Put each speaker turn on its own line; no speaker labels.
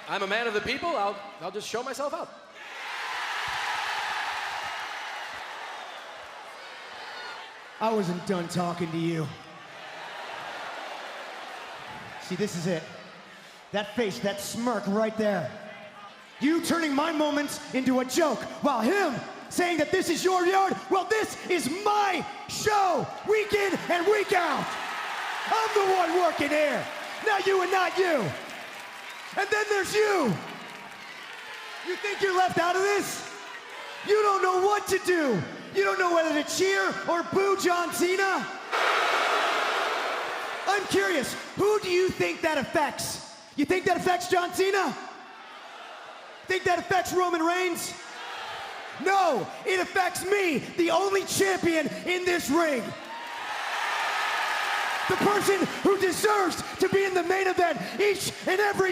I'm a man of the people. I'll just show myself out.
I wasn't done talking to you. See, this is it. That face, that smirk right there. You turning my moments into a joke, while him saying that this is your yard. Well, this is my show, week in and week out. I'm the one working here, not you and not you. And then there's you. You think you're left out of this? You don't know what to do. You don't know whether to cheer or boo John Cena. I'm curious, who do you think that affects? You think that affects John Cena? Think that affects Roman Reigns? No, it affects me, the only champion in this ring. The person who deserves to be in the main event each and every night.